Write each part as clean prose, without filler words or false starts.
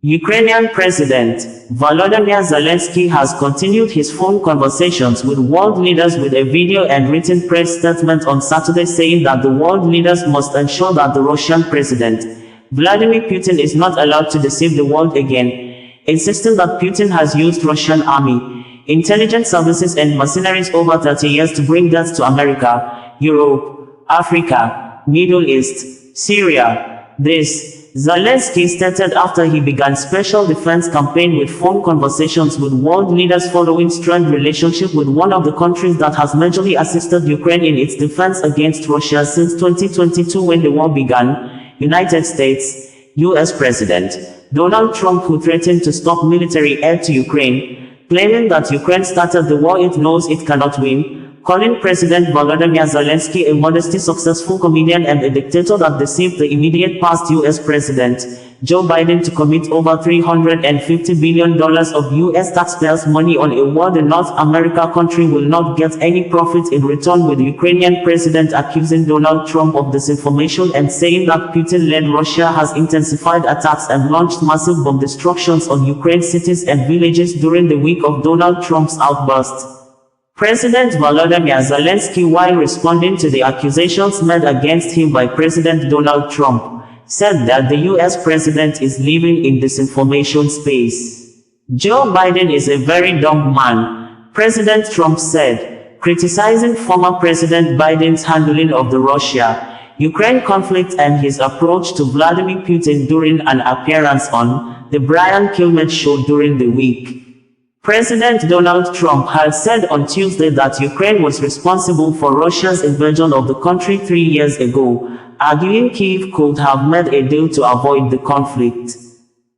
Ukrainian President Volodymyr Zelenskyy has continued his phone conversations with world leaders with a video and written press statement on Saturday saying that the world leaders must ensure that the Russian President Vladimir Putin is not allowed to deceive the world again, insisting that Putin has used Russian army, intelligence services and mercenaries over 30 years to bring death to America, Europe, Africa, Middle East, Syria. This, Zelenskyy stated after he began special defense campaign with phone conversations with world leaders following strained relationship with one of the countries that has majorly assisted Ukraine in its defense against Russia since 2022 when the war began. United States, U.S. President Donald Trump, who threatened to stop military aid to Ukraine, claiming that Ukraine started the war it knows it cannot win, calling President Volodymyr Zelenskyy a modestly successful comedian and a dictator that deceived the immediate past U.S. President Joe Biden to commit over $350 billion of U.S. taxpayers' money on a war the North America country will not get any profit in return, with the Ukrainian president accusing Donald Trump of disinformation and saying that Putin-led Russia has intensified attacks and launched massive bomb destructions on Ukraine cities and villages during the week of Donald Trump's outburst. President Volodymyr Zelenskyy, while responding to the accusations made against him by President Donald Trump, said that the U.S. president is living in disinformation space. Joe Biden is a very dumb man, President Trump said, criticizing former President Biden's handling of the Russia-Ukraine conflict and his approach to Vladimir Putin during an appearance on The Brian Kilmeade Show during the week. President Donald Trump had said on Tuesday that Ukraine was responsible for Russia's invasion of the country 3 years ago, arguing Kyiv could have made a deal to avoid the conflict.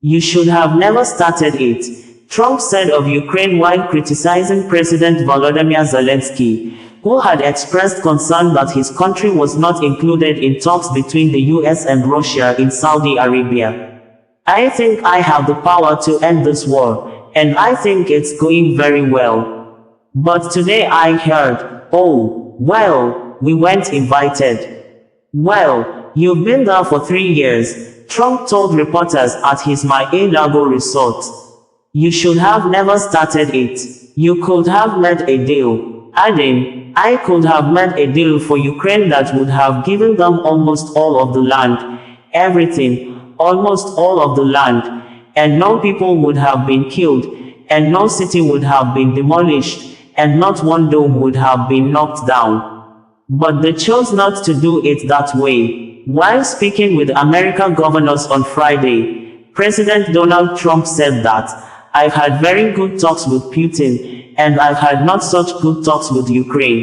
"You should have never started it," Trump said of Ukraine while criticizing President Volodymyr Zelenskyy, who had expressed concern that his country was not included in talks between the US and Russia in Saudi Arabia. "I think I have the power to end this war, and I think it's going very well. But today I heard, oh, well, we weren't invited." "Well, you've been there for 3 years," Trump told reporters at his Mar-a-Lago resort. "You should have never started it. You could have made a deal," adding, "I could have made a deal for Ukraine that would have given them almost all of the land, everything, almost all of the land, and no people would have been killed, and no city would have been demolished, and not one dome would have been knocked down. But they chose not to do it that way." While speaking with American governors on Friday, President Donald Trump said that, "I've had very good talks with Putin, and I've had not such good talks with Ukraine."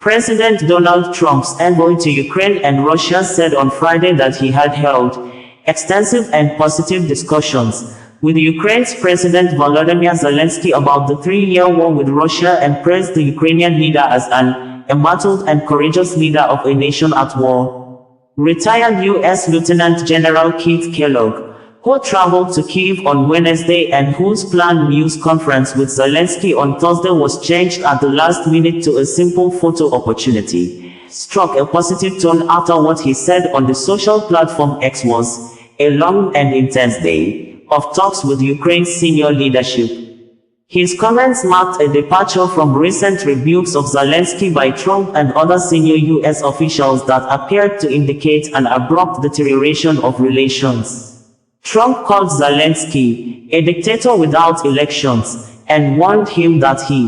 President Donald Trump's envoy to Ukraine and Russia said on Friday that he had held extensive and positive discussions with Ukraine's President Volodymyr Zelenskyy about the 3-year war with Russia and praised the Ukrainian leader as an embattled and courageous leader of a nation at war. Retired U.S. Lieutenant General Keith Kellogg, who traveled to Kyiv on Wednesday and whose planned news conference with Zelenskyy on Thursday was changed at the last minute to a simple photo opportunity, struck a positive tone after what he said on the social platform X was a long and intense day of talks with Ukraine's senior leadership. His comments marked a departure from recent rebukes of Zelenskyy by Trump and other senior U.S. officials that appeared to indicate an abrupt deterioration of relations. Trump called Zelenskyy a dictator without elections and warned him that he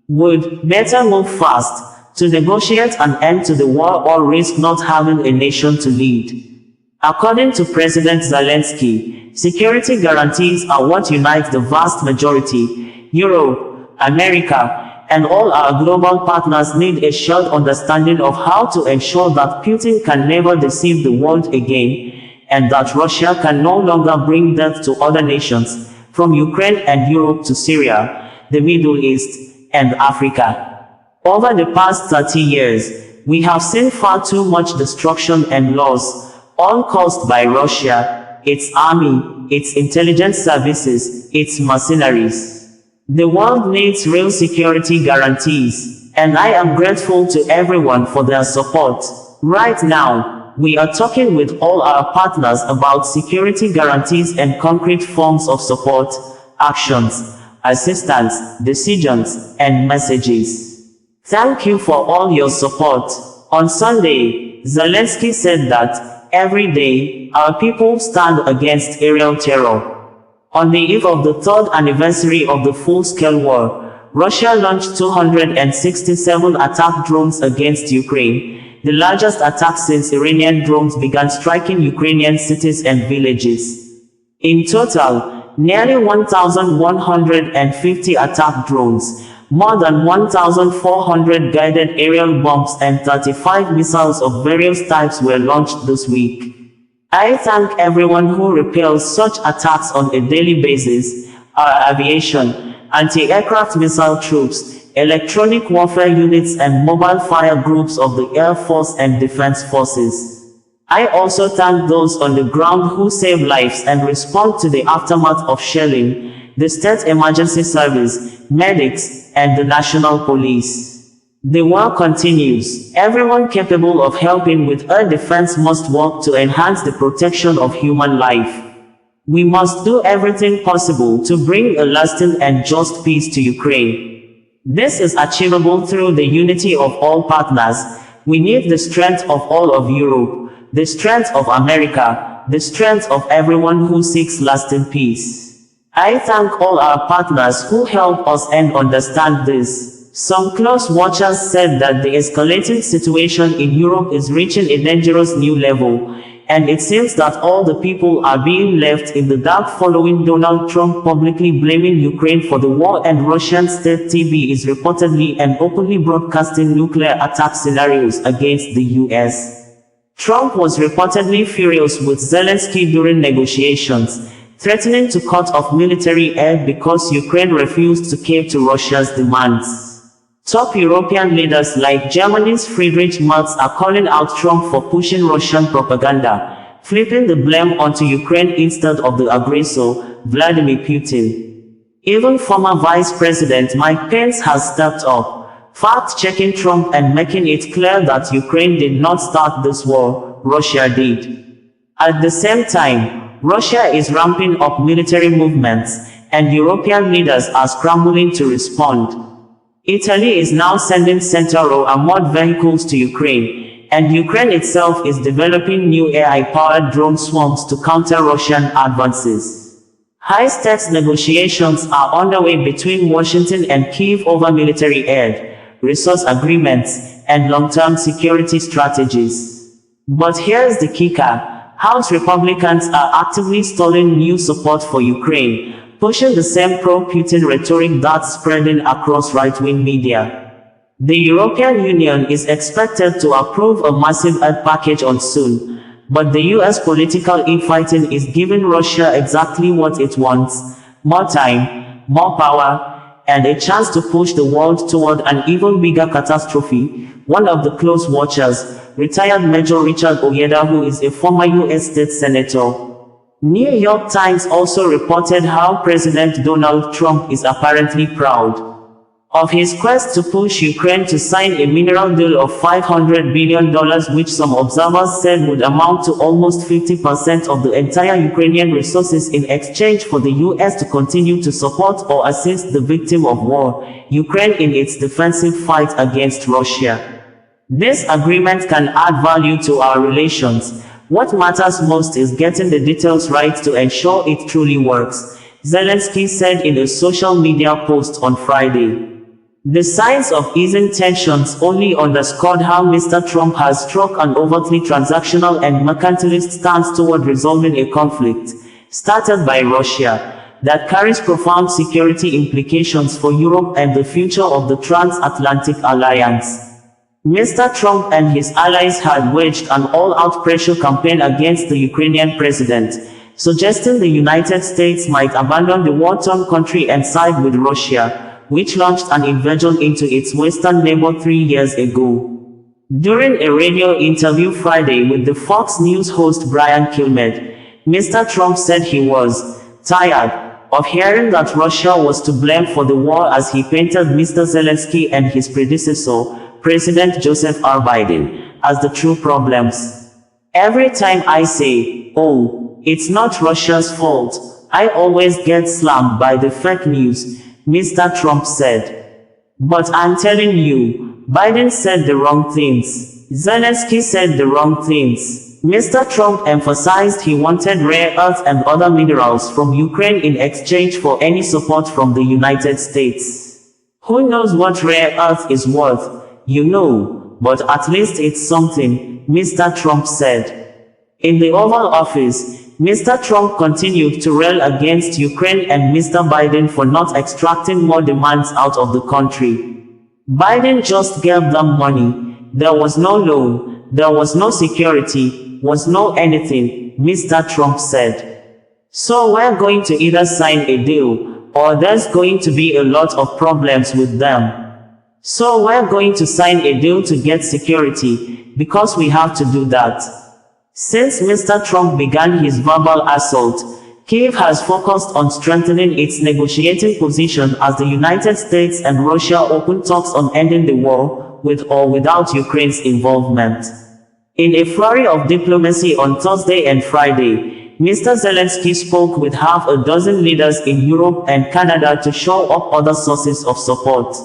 would better move fast to negotiate an end to the war or risk not having a nation to lead. According to President Zelenskyy, security guarantees are what unite the vast majority. Europe, America, and all our global partners need a shared understanding of how to ensure that Putin can never deceive the world again, and that Russia can no longer bring death to other nations, from Ukraine and Europe to Syria, the Middle East, and Africa. Over the past 30 years, we have seen far too much destruction and loss, all caused by Russia, its army, its intelligence services, its mercenaries. The world needs real security guarantees, and I am grateful to everyone for their support. Right now, we are talking with all our partners about security guarantees and concrete forms of support, actions, assistance, decisions, and messages. Thank you for all your support. On Sunday, Zelensky said that, every day, our people stand against aerial terror. On the eve of the third anniversary of the full-scale war, Russia launched 267 attack drones against Ukraine, the largest attack since Iranian drones began striking Ukrainian cities and villages. In total, nearly 1,150 attack drones, more than 1,400 guided aerial bombs and 35 missiles of various types were launched this week. I thank everyone who repels such attacks on a daily basis, our aviation, anti-aircraft missile troops, electronic warfare units and mobile fire groups of the Air Force and Defense Forces. I also thank those on the ground who save lives and respond to the aftermath of shelling, the State Emergency Service, medics, and the National Police. The war continues. Everyone capable of helping with air defense must work to enhance the protection of human life. We must do everything possible to bring a lasting and just peace to Ukraine. This is achievable through the unity of all partners. We need the strength of all of Europe, the strength of America, the strength of everyone who seeks lasting peace. I thank all our partners who help us and understand this. Some close watchers said that the escalating situation in Europe is reaching a dangerous new level, and it seems that all the people are being left in the dark following Donald Trump publicly blaming Ukraine for the war, and Russian state TV is reportedly and openly broadcasting nuclear attack scenarios against the US. Trump was reportedly furious with Zelensky during negotiations, threatening to cut off military aid because Ukraine refused to cave to Russia's demands. Top European leaders like Germany's Friedrich Merz are calling out Trump for pushing Russian propaganda, flipping the blame onto Ukraine instead of the aggressor, Vladimir Putin. Even former Vice President Mike Pence has stepped up, fact-checking Trump and making it clear that Ukraine did not start this war, Russia did. At the same time, Russia is ramping up military movements, and European leaders are scrambling to respond. Italy is now sending Centaur armored vehicles to Ukraine, and Ukraine itself is developing new AI-powered drone swarms to counter Russian advances. High-stakes negotiations are underway between Washington and Kyiv over military aid, resource agreements, and long-term security strategies. But here's the kicker: House Republicans are actively stalling new support for Ukraine, pushing the same pro-Putin rhetoric that's spreading across right-wing media. The European Union is expected to approve a massive aid package on soon, but the US political infighting is giving Russia exactly what it wants: more time, more power, and a chance to push the world toward an even bigger catastrophe. One of the close watchers, retired Major Richard Oyeda, who is a former US state senator. New York Times also reported how President Donald Trump is apparently proud of his quest to push Ukraine to sign a mineral deal of $500 billion, which some observers said would amount to almost 50% of the entire Ukrainian resources, in exchange for the US to continue to support or assist the victim of war, Ukraine, in its defensive fight against Russia. This agreement can add value to our relations. What matters most is getting the details right to ensure it truly works, Zelensky said in a social media post on Friday. The signs of easing tensions only underscored how Mr. Trump has struck an overtly transactional and mercantilist stance toward resolving a conflict, started by Russia, that carries profound security implications for Europe and the future of the transatlantic alliance. Mr. Trump and his allies had waged an all-out pressure campaign against the Ukrainian president, suggesting the United States might abandon the war-torn country and side with Russia, which launched an invasion into its western neighbor 3 years ago. During a radio interview Friday with the Fox News host Brian Kilmeade, Mr. Trump said he was tired of hearing that Russia was to blame for the war, as he painted Mr. Zelensky and his predecessor, President Joseph R. Biden, as the true problems. Every time I say, oh, it's not Russia's fault, I always get slammed by the fake news, Mr. Trump said. But I'm telling you, Biden said the wrong things. Zelensky said the wrong things. Mr. Trump emphasized he wanted rare earth and other minerals from Ukraine in exchange for any support from the United States. Who knows what rare earth is worth, you know, but at least it's something, Mr. Trump said. In the Oval Office, Mr. Trump continued to rail against Ukraine and Mr. Biden for not extracting more demands out of the country. Biden just gave them money. There was no loan, there was no security, was no anything, Mr. Trump said. So we're going to either sign a deal, or there's going to be a lot of problems with them. So we're going to sign a deal to get security, because we have to do that. Since Mr. Trump began his verbal assault, Kyiv has focused on strengthening its negotiating position as the United States and Russia open talks on ending the war, with or without Ukraine's involvement. In a flurry of diplomacy on Thursday and Friday, Mr. Zelensky spoke with half a dozen leaders in Europe and Canada to show up other sources of support.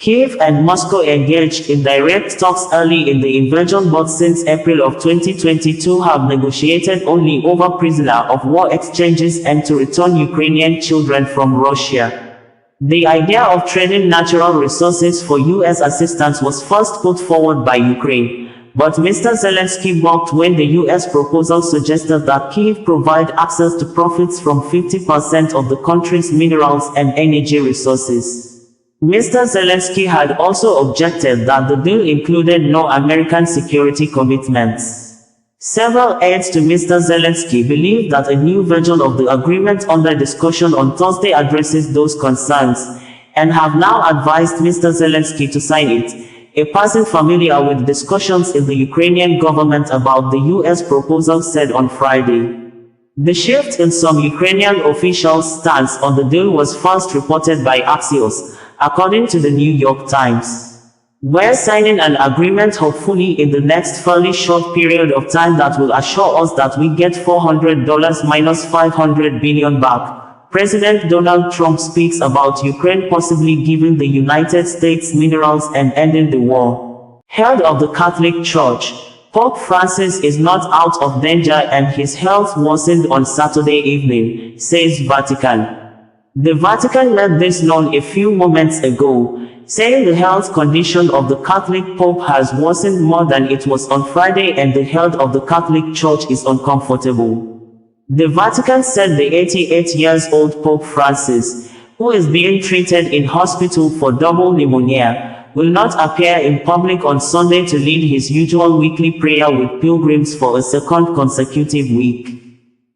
Kyiv and Moscow engaged in direct talks early in the invasion, but since April of 2022 have negotiated only over prisoner of war exchanges and to return Ukrainian children from Russia. The idea of trading natural resources for U.S. assistance was first put forward by Ukraine, but Mr. Zelensky balked when the U.S. proposal suggested that Kyiv provide access to profits from 50% of the country's minerals and energy resources. Mr. Zelensky had also objected that the deal included no American security commitments. Several aides to Mr. Zelensky believe that a new version of the agreement under discussion on Thursday addresses those concerns, and have now advised Mr. Zelensky to sign it, a person familiar with discussions in the Ukrainian government about the U.S. proposal said on Friday. The shift in some Ukrainian officials' stance on the deal was first reported by Axios, according to the New York Times. We're signing an agreement hopefully in the next fairly short period of time that will assure us that we get $400 minus $500 billion back. President Donald Trump speaks about Ukraine possibly giving the United States minerals and ending the war. Head of the Catholic Church, Pope Francis is not out of danger and his health worsened on Saturday evening, says Vatican. The Vatican made this known a few moments ago, saying the health condition of the Catholic Pope has worsened more than it was on Friday and the health of the Catholic Church is uncomfortable. The Vatican said the 88-year-old Pope Francis, who is being treated in hospital for double pneumonia, will not appear in public on Sunday to lead his usual weekly prayer with pilgrims for a second consecutive week.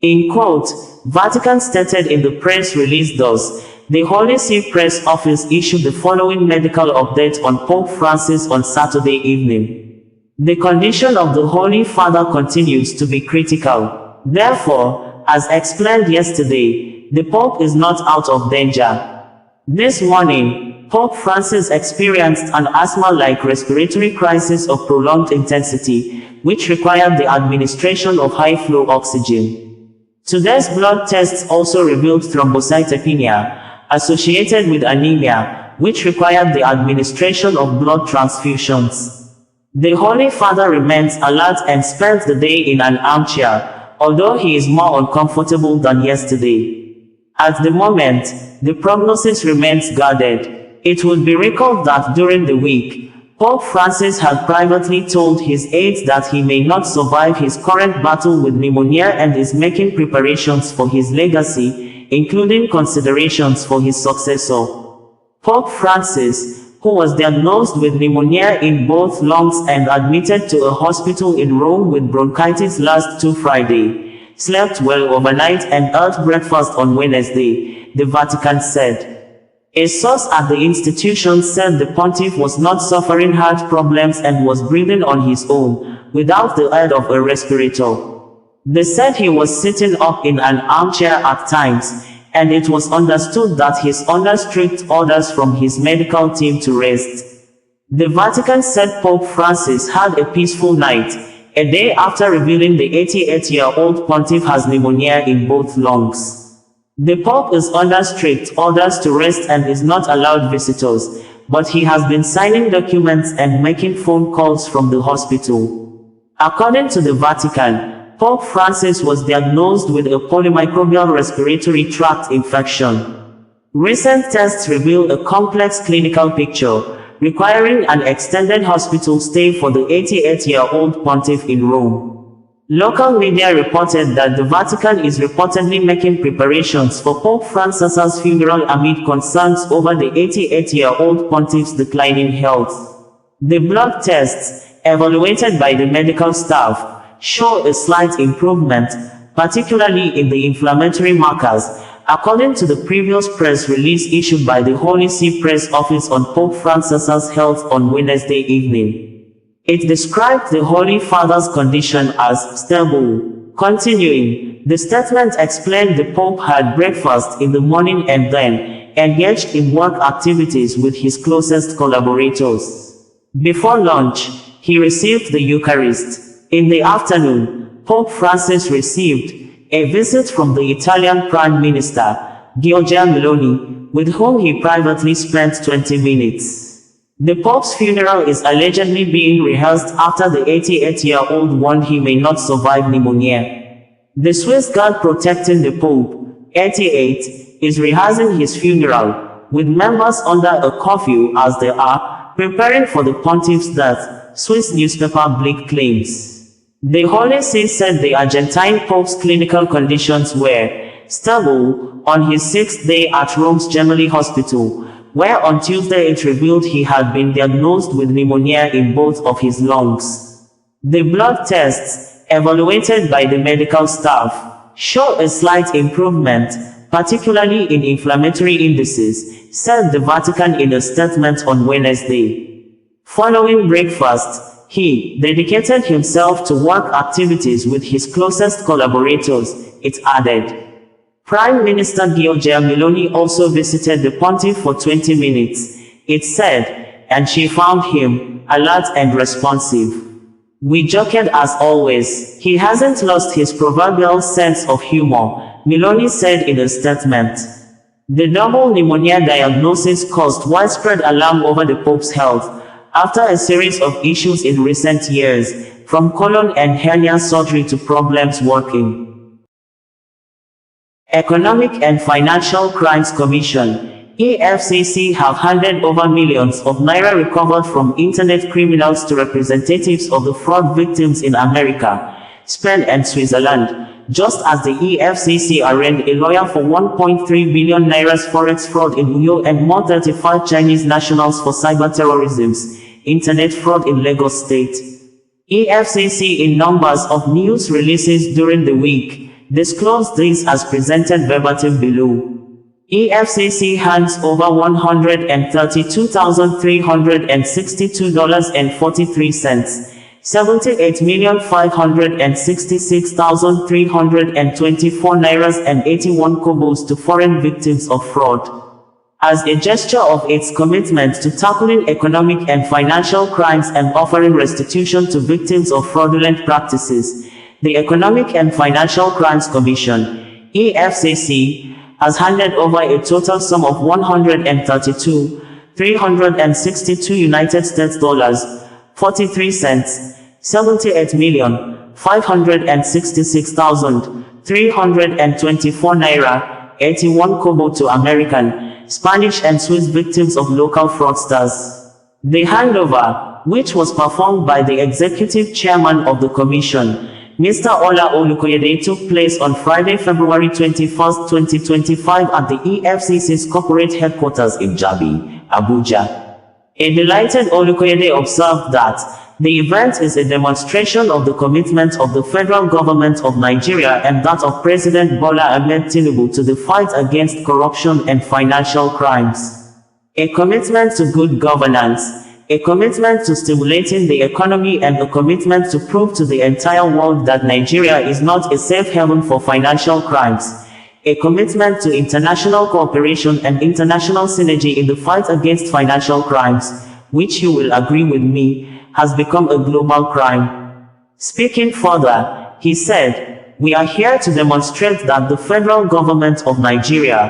In quote, Vatican stated in the press release thus, the Holy See press office issued the following medical update on Pope Francis on Saturday evening. The condition of the Holy Father continues to be critical. Therefore, as explained yesterday, the Pope is not out of danger. This morning, Pope Francis experienced an asthma-like respiratory crisis of prolonged intensity, which required the administration of high-flow oxygen. Today's blood tests also revealed thrombocytopenia, associated with anemia, which required the administration of blood transfusions. The Holy Father remains alert and spent the day in an armchair, although he is more uncomfortable than yesterday. At the moment, the prognosis remains guarded. It would be recalled that during the week, Pope Francis had privately told his aides that he may not survive his current battle with pneumonia and is making preparations for his legacy, including considerations for his successor. Pope Francis, who was diagnosed with pneumonia in both lungs and admitted to a hospital in Rome with bronchitis last Friday, slept well overnight and ate breakfast on Wednesday, the Vatican said. A source at the institution said the pontiff was not suffering heart problems and was breathing on his own, without the aid of a respirator. They said he was sitting up in an armchair at times, and it was understood that he is under strict orders from his medical team to rest. The Vatican said Pope Francis had a peaceful night, a day after revealing the 88-year-old pontiff has pneumonia in both lungs. The Pope is under strict orders to rest and is not allowed visitors, but he has been signing documents and making phone calls from the hospital. According to the Vatican, Pope Francis was diagnosed with a polymicrobial respiratory tract infection. Recent tests reveal a complex clinical picture, requiring an extended hospital stay for the 88-year-old pontiff in Rome. Local media reported that the Vatican is reportedly making preparations for Pope Francis's funeral amid concerns over the 88-year-old pontiff's declining health. The blood tests, evaluated by the medical staff, show a slight improvement, particularly in the inflammatory markers, according to the previous press release issued by the Holy See Press Office on Pope Francis's health on Wednesday evening. It described the Holy Father's condition as stable. Continuing, the statement explained the Pope had breakfast in the morning and then engaged in work activities with his closest collaborators. Before lunch, he received the Eucharist. In the afternoon, Pope Francis received a visit from the Italian Prime Minister, Giorgia Meloni, with whom he privately spent 20 minutes. The Pope's funeral is allegedly being rehearsed after the 88-year-old warned he may not survive pneumonia. The Swiss guard protecting the Pope, 88, is rehearsing his funeral, with members under a curfew as they are preparing for the pontiff's death, Swiss newspaper Blick claims. The Holy See said the Argentine Pope's clinical conditions were stable on his sixth day at Rome's Gemelli Hospital, where on Tuesday it revealed he had been diagnosed with pneumonia in both of his lungs. The blood tests, evaluated by the medical staff, show a slight improvement, particularly in inflammatory indices, said the Vatican in a statement on Wednesday. Following breakfast, he dedicated himself to work activities with his closest collaborators, it added. Prime Minister Giorgia Meloni also visited the pontiff for 20 minutes, it said, and she found him alert and responsive. We joked as always. He hasn't lost his proverbial sense of humor, Meloni said in a statement. The double pneumonia diagnosis caused widespread alarm over the Pope's health, after a series of issues in recent years, from colon and hernia surgery to problems working. Economic and Financial Crimes Commission, EFCC, have handed over millions of naira recovered from internet criminals to representatives of the fraud victims in America, Spain and Switzerland, just as the EFCC arraigned a lawyer for 1.3 billion naira's forex fraud in Uyo and more 35 Chinese nationals for cyber-terrorism's internet fraud in Lagos State. EFCC, in numbers of news releases during the week, disclosed this as presented verbatim below. EFCC hands over $132,362.43, 78,566,324 nairas and 81 kobos to foreign victims of fraud. As a gesture of its commitment to tackling economic and financial crimes and offering restitution to victims of fraudulent practices, the Economic and Financial Crimes Commission, EFCC, has handed over a total sum of $132,362 United States dollars, 43 cents, 78,566,324 naira, 81 kobo to American, Spanish and Swiss victims of local fraudsters. The handover, which was performed by the executive chairman of the commission, Mr. Ola Olukoyede, took place on Friday, February 21, 2025 at the EFCC's corporate headquarters in Jabi, Abuja. A delighted Olukoyede observed that the event is a demonstration of the commitment of the federal government of Nigeria and that of President Bola Ahmed Tinubu to the fight against corruption and financial crimes. A commitment to good governance, a commitment to stimulating the economy, and a commitment to prove to the entire world that Nigeria is not a safe haven for financial crimes. A commitment to international cooperation and international synergy in the fight against financial crimes, which you will agree with me, has become a global crime. Speaking further, he said, "We are here to demonstrate that the federal government of Nigeria,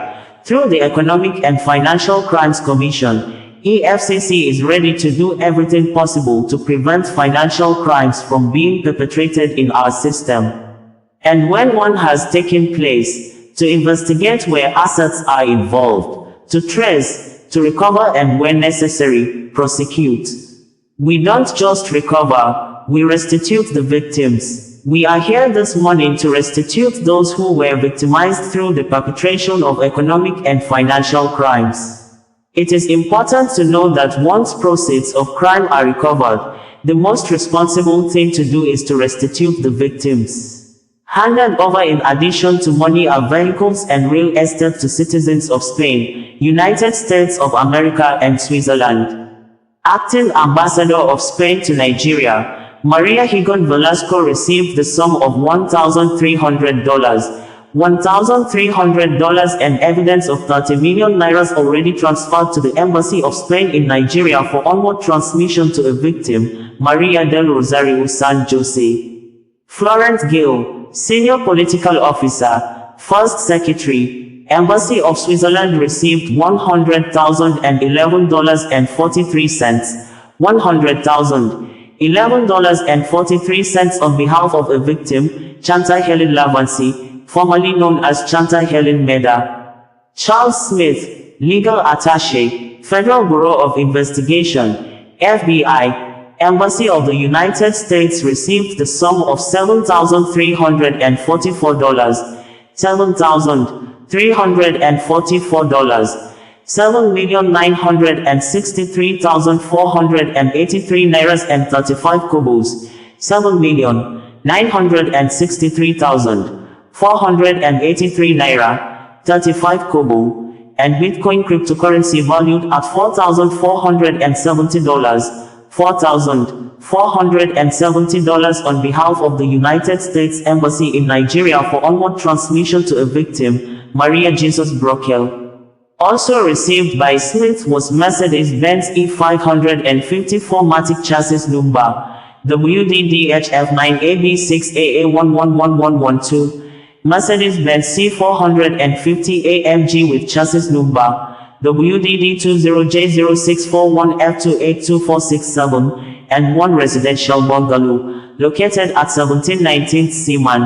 through the Economic and Financial Crimes Commission, EFCC is ready to do everything possible to prevent financial crimes from being perpetrated in our system. And when one has taken place, to investigate where assets are involved, to trace, to recover and where necessary, prosecute. We don't just recover, we restitute the victims. We are here this morning to restitute those who were victimized through the perpetration of economic and financial crimes. It is important to know that once proceeds of crime are recovered, the most responsible thing to do is to restitute the victims. Handed over in addition to money are vehicles and real estate to citizens of Spain, United States of America and Switzerland. Acting Ambassador of Spain to Nigeria, Maria Higon Velasco received the sum of $1,300. $1,300 and evidence of 30 million nairas already transferred to the Embassy of Spain in Nigeria for onward transmission to a victim, Maria del Rosario San Jose. Florent Gil, Senior Political Officer, First Secretary, Embassy of Switzerland received $100,011.43, $100,011.43 on behalf of a victim, Chanta Helen Lavancy, formerly known as Chanta Helen Meda. Charles Smith, Legal Attaché, Federal Bureau of Investigation, FBI, Embassy of the United States received the sum of $7,344, $7,344, 7,963,483 nairas and 35 kobos, 7,963,483 naira, 35 kobo, and Bitcoin cryptocurrency valued at $4,470, $4,470 on behalf of the United States Embassy in Nigeria for onward transmission to a victim, Maria Jesus Brokel. Also received by Smith was Mercedes-Benz E554 Matic chassis number WDDHF9AB6AA111112, Mercedes-Benz C450 AMG with chassis number WDD20J0641F282467, and one residential bungalow, located at 1719 Seaman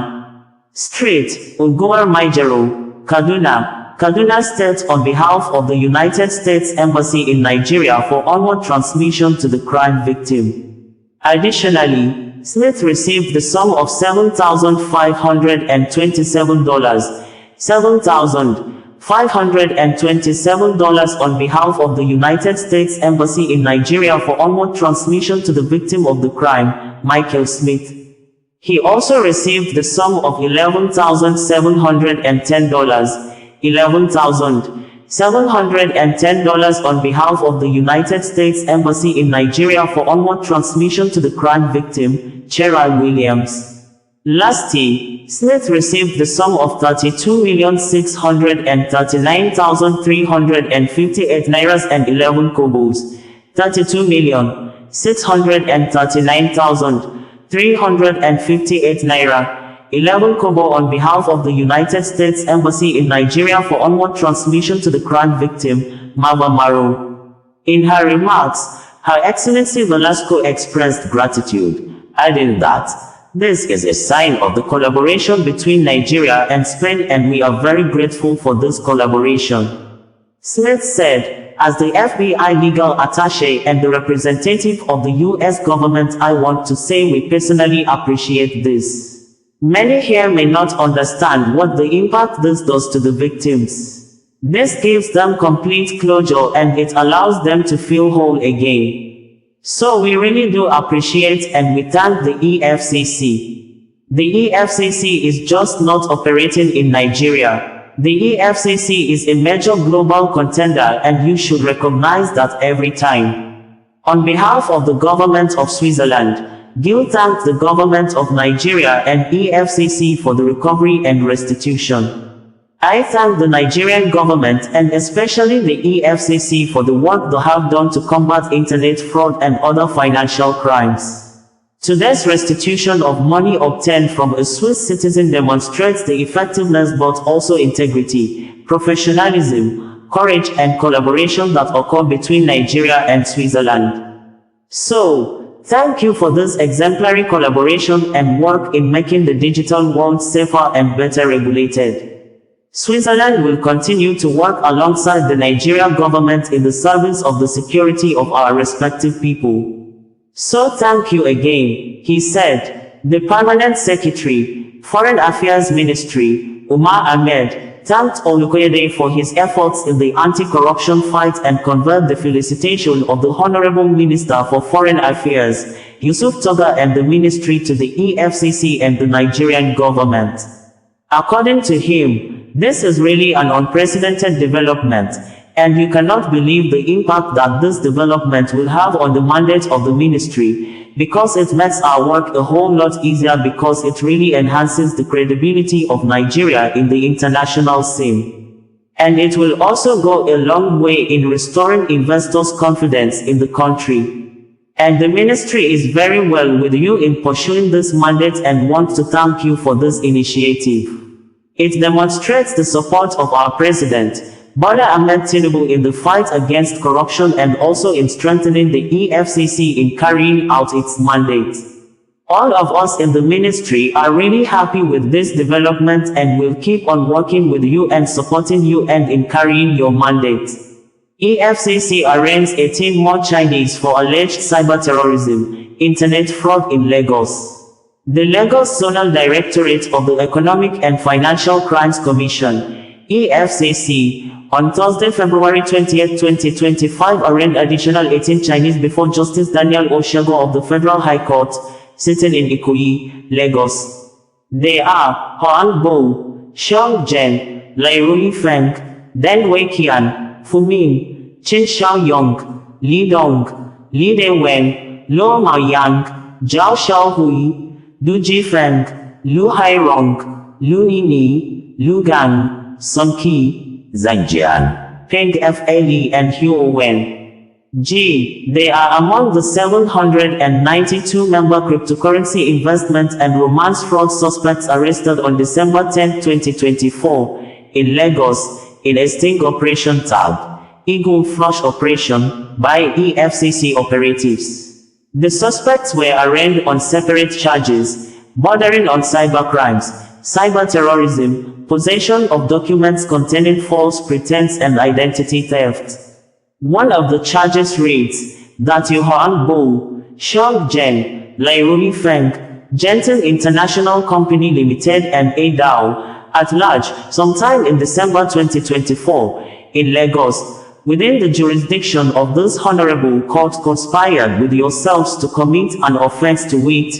Street, Ungwar Maijero, Kaduna State on behalf of the United States Embassy in Nigeria for onward transmission to the crime victim. Additionally, Smith received the sum of $7,527, $7,527 on behalf of the United States Embassy in Nigeria for onward transmission to the victim of the crime, Michael Smith. He also received the sum of $11,710, $11,710 on behalf of the United States Embassy in Nigeria for onward transmission to the crime victim, Cheryl Williams. Lastly, Smith received the sum of 32,639,358 nairas and 11 kobos, 32,639,358 naira, 11 kobo on behalf of the United States Embassy in Nigeria for onward transmission to the crime victim, Mama Maro. In her remarks, Her Excellency Velasco expressed gratitude, adding that, "This is a sign of the collaboration between Nigeria and Spain and we are very grateful for this collaboration." Smith said, "As the FBI legal attaché and the representative of the U.S. government, I want to say we personally appreciate this. Many here may not understand what the impact this does to the victims. This gives them complete closure and it allows them to feel whole again. So we really do appreciate and we thank the EFCC. The EFCC is just not operating in Nigeria. The EFCC is a major global contender and you should recognize that every time." On behalf of the government of Switzerland, Gil thanked the government of Nigeria and EFCC for the recovery and restitution. "I thank the Nigerian government and especially the EFCC for the work they have done to combat internet fraud and other financial crimes. Today's restitution of money obtained from a Swiss citizen demonstrates the effectiveness but also integrity, professionalism, courage and collaboration that occur between Nigeria and Switzerland. So, thank you for this exemplary collaboration and work in making the digital world safer and better regulated. Switzerland will continue to work alongside the Nigerian government in the service of the security of our respective people. So thank you again, he said. The Permanent Secretary, Foreign Affairs Ministry, Umar Ahmed, thanked Olukoyede for his efforts in the anti-corruption fight and conveyed the felicitation of the Honorable Minister for Foreign Affairs, Yusuf Toga, and the ministry to the EFCC and the Nigerian government. According to him, this is really an unprecedented development, and you cannot believe the impact that this development will have on the mandate of the ministry, because it makes our work a whole lot easier, because it really enhances the credibility of Nigeria in the international scene. And it will also go a long way in restoring investors' confidence in the country. And the ministry is very well with you in pursuing this mandate and wants to thank you for this initiative. It demonstrates the support of our President, Bola Ahmed Tinubu, in the fight against corruption and also in strengthening the EFCC in carrying out its mandate. All of us in the ministry are really happy with this development and will keep on working with you and supporting you and in carrying your mandate. EFCC arraigns 18 more Chinese for alleged cyber-terrorism, internet fraud in Lagos. The Lagos Zonal Directorate of the Economic and Financial Crimes Commission, EFCC, on Thursday, February 20, 2025, arraigned additional 18 Chinese before Justice Daniel Oshiago of the Federal High Court, sitting in Ikoyi, Lagos. They are Hoang Bo, Xiao Zhen, Lai Rui Feng, Deng Weiqian, Fu Min, Qin Xiaoyong, Li Dong, Li Dewen, Luo Maoyang, Zhao Xiaohui, Du Jifeng, Lu Hairong, Lu Nini, Lu Gang, Sun Qi, Zhang Jian, Peng Fa Li and Huo Wen. G. They are among the 792 member cryptocurrency investment and romance fraud suspects arrested on December 10, 2024, in Lagos, in a sting operation tagged Eagle Flush Operation by EFCC operatives. The suspects were arraigned on separate charges, bordering on cybercrimes, cyber-terrorism, possession of documents containing false pretense and identity theft. One of the charges reads that Hoang Bo, Xiao Zhen, Lai Rui Feng, Genting International Company Limited and A DAO, at large, sometime in December 2024, in Lagos, within the jurisdiction of this honorable court, conspired with yourselves to commit an offense, to wit,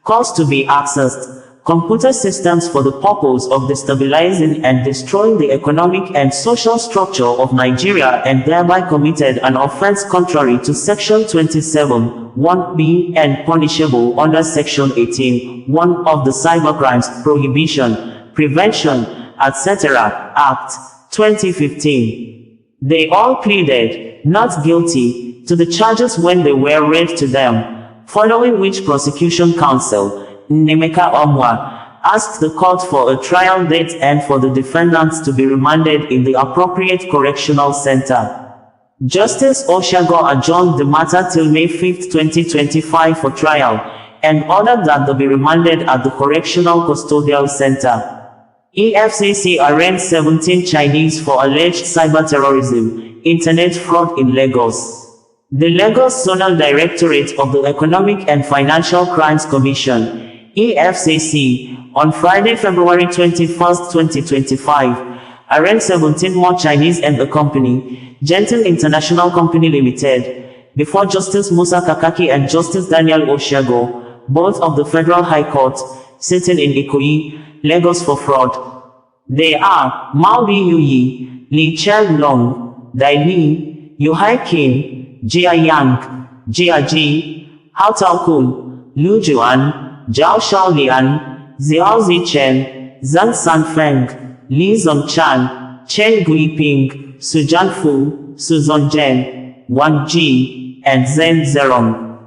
cause to be accessed computer systems for the purpose of destabilizing and destroying the economic and social structure of Nigeria, and thereby committed an offense contrary to Section 27, 1b and punishable under Section 18, 1 of the Cybercrimes Prohibition, Prevention, etc. Act, 2015. They all pleaded not guilty to the charges when they were read to them, following which prosecution counsel, Nemeka Omwa, asked the court for a trial date and for the defendants to be remanded in the appropriate correctional center. Justice Oshiago adjourned the matter till May 5, 2025 for trial, and ordered that they be remanded at the Correctional Custodial Center. EFCC arraigned 17 Chinese for alleged cyber-terrorism, internet fraud in Lagos. The Lagos Zonal Directorate of the Economic and Financial Crimes Commission, EFCC, on Friday, February 21, 2025, arraigned 17 more Chinese and a company, Genting International Company Limited, before Justice Musa Kakaki and Justice Daniel Oshiago, both of the Federal High Court, sitting in Ikoyi, Lagos, for fraud. They are Mao Yuyi, Li Chen Long, Dai Li, Yu Hai Qin, Jia Yang, Jia Ji, Hao Tao Kun, Lu Juan, Zhao Shaolian, Xiao Zichen, Zhang Sanfeng, Li Zongchan, Chen Guiping, Su Jianfu, Su Zongzhen, Wang Ji, and Zhen Zerong.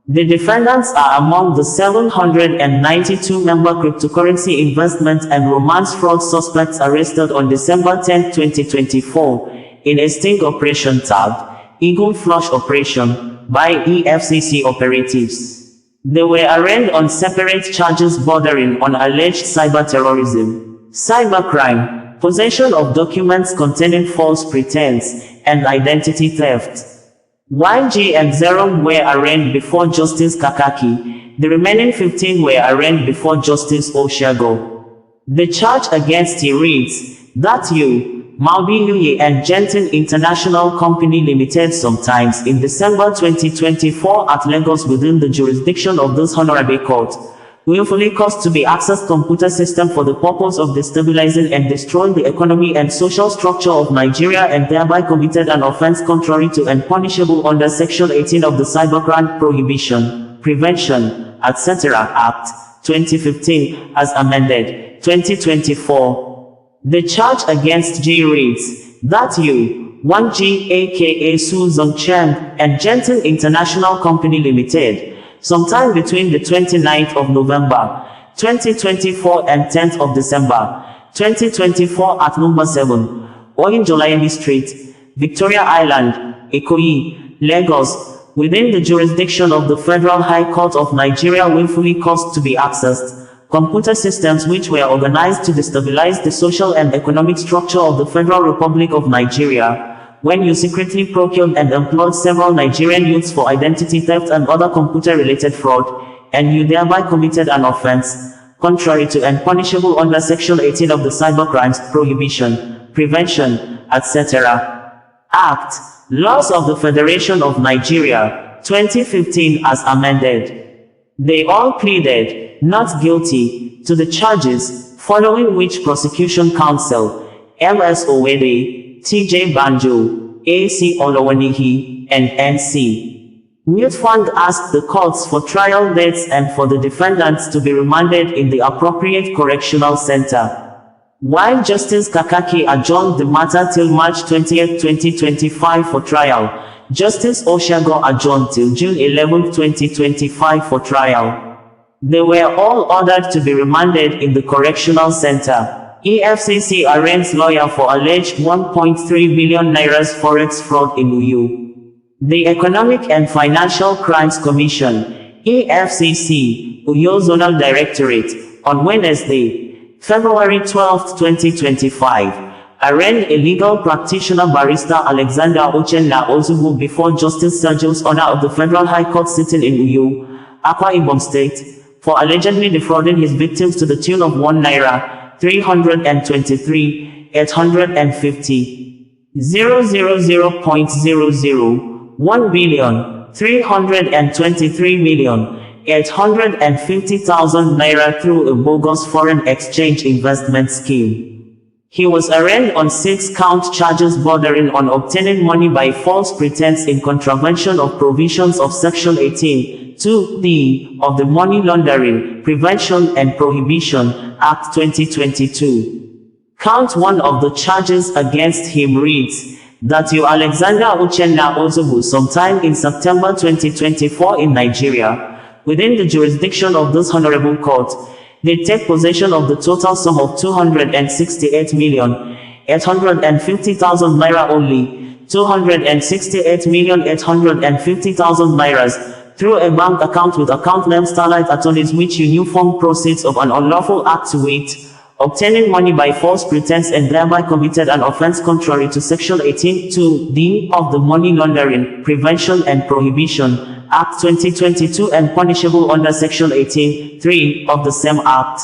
The defendants are among the 792 member cryptocurrency investment and romance fraud suspects arrested on December 10, 2024, in a sting operation tagged Eagle Flush Operation by EFCC operatives. They were arraigned on separate charges bordering on alleged cyber-terrorism, cybercrime, possession of documents containing false pretense, and identity theft. While GM0 were arraigned before Justice Kakaki, the remaining 15 were arraigned before Justice Oshiago. The charge against he reads, that you, Maubi Yuye and Genting International Company Limited sometimes in December 2024 at Lagos within the jurisdiction of this Honorable Court, willfully caused to be accessed computer system for the purpose of destabilizing and destroying the economy and social structure of Nigeria and thereby committed an offense contrary to and punishable under Section 18 of the Cybercrime Prohibition, Prevention, etc. Act, 2015, as amended, 2024. The charge against G reads, that you, 1G aka Su Zongchen, and Genting International Company Limited, sometime between the 29th of November, 2024 and 10th of December, 2024 at number 7, Oyinjolayemi Street, Victoria Island, Ikoyi, Lagos, within the jurisdiction of the Federal High Court of Nigeria willfully caused to be accessed, computer systems which were organized to destabilize the social and economic structure of the Federal Republic of Nigeria, when you secretly procured and employed several Nigerian youths for identity theft and other computer-related fraud, and you thereby committed an offense, contrary to and punishable under Section 18 of the Cybercrimes Prohibition, Prevention, etc. Act, Laws of the Federation of Nigeria, 2015 as amended. They all pleaded, not guilty, to the charges, following which Prosecution Counsel, M.S. Owede, T.J. Banjo, A.C. Olowoniyi, and N.C. Mutfwang asked the courts for trial dates and for the defendants to be remanded in the appropriate correctional center. While Justice Kakaki adjourned the matter till March 20, 2025 for trial, Justice Oshiago adjourned till June 11, 2025 for trial. They were all ordered to be remanded in the correctional center. EFCC arraigns lawyer for alleged 1.3 billion naira's forex fraud in Uyu. The Economic and Financial Crimes Commission, EFCC, Uyo Zonal Directorate, on Wednesday, February 12, 2025, arraigned a legal practitioner barrister Alexander Uchenna Ozugbo before Justice Sergius Honor of the Federal High Court sitting in Uyu, Akwa Ibom State, for allegedly defrauding his victims to the tune of 1 naira, 323, 850, 000.00, 1 billion, 323 million, 850,000 naira through a bogus foreign exchange investment scheme. He was arraigned on 6-count charges bordering on obtaining money by false pretense in contravention of provisions of Section 18, 2D of the Money Laundering, Prevention and Prohibition, Act 2022. Count 1 of the charges against him reads, that you Alexander Uchenna Ozugbo sometime in September 2024 in Nigeria, within the jurisdiction of this Honorable Court, they take possession of the total sum of 268,850,000 naira only, 268,850,000 nairas, through a bank account with account name Starlight Attorneys which you knew formed proceeds of an unlawful act to wit, obtaining money by false pretense and thereby committed an offense contrary to Section 18 2D of the Money Laundering, Prevention and Prohibition, Act 2022 and punishable under Section 18 3 of the same Act.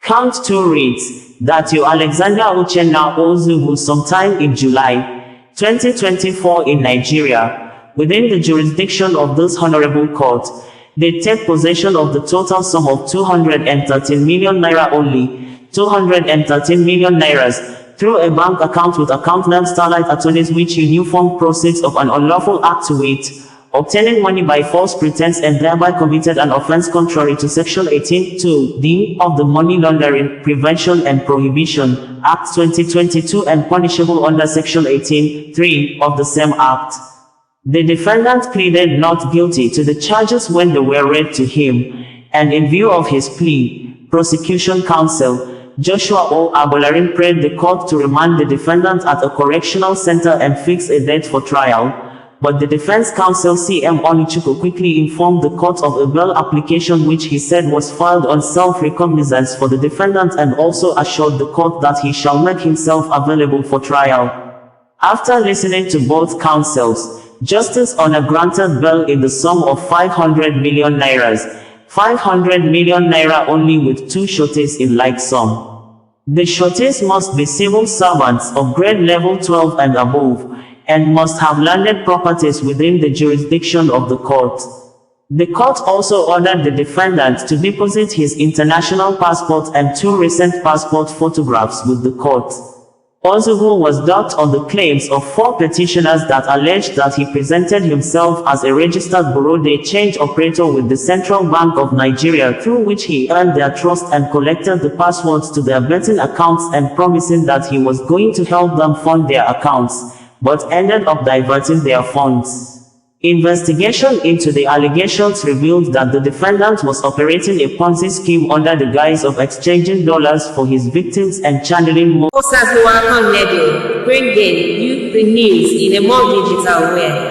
Count 2 reads, that you Alexander Uchenna Ozugbo sometime in July 2024 in Nigeria, within the jurisdiction of this Honorable Court, they take possession of the total sum of 213 million naira only, 213 million nairas, through a bank account with account name Starlight Attorneys which you knew formed proceeds of an unlawful act to wit, obtaining money by false pretense and thereby committed an offense contrary to Section 18 2D of the Money Laundering, Prevention and Prohibition, Act 2022 and punishable under Section 18 3 of the same Act. The defendant pleaded not guilty to the charges when they were read to him, and in view of his plea, prosecution counsel, Joshua O. Abolarin prayed the court to remand the defendant at a correctional center and fix a date for trial, but the defense counsel C.M. Onichukwu quickly informed the court of a bail application which he said was filed on self-recognizance for the defendant and also assured the court that he shall make himself available for trial. After listening to both counsels, Justice Honor granted bail in the sum of 500 million naira. 500 million naira only with two sureties in like sum. The sureties must be civil servants of grade level 12 and above, and must have landed properties within the jurisdiction of the court. The court also ordered the defendant to deposit his international passport and two recent passport photographs with the court. Ozugbo was docked on the claims of four petitioners that alleged that he presented himself as a registered bureau de change operator with the Central Bank of Nigeria, through which he earned their trust and collected the passwords to their betting accounts and promising that he was going to help them fund their accounts, but ended up diverting their funds. Investigation into the allegations revealed that the defendant was operating a Ponzi scheme under the guise of exchanging dollars for his victims and channeling more. Bringing you the news in a more digital way.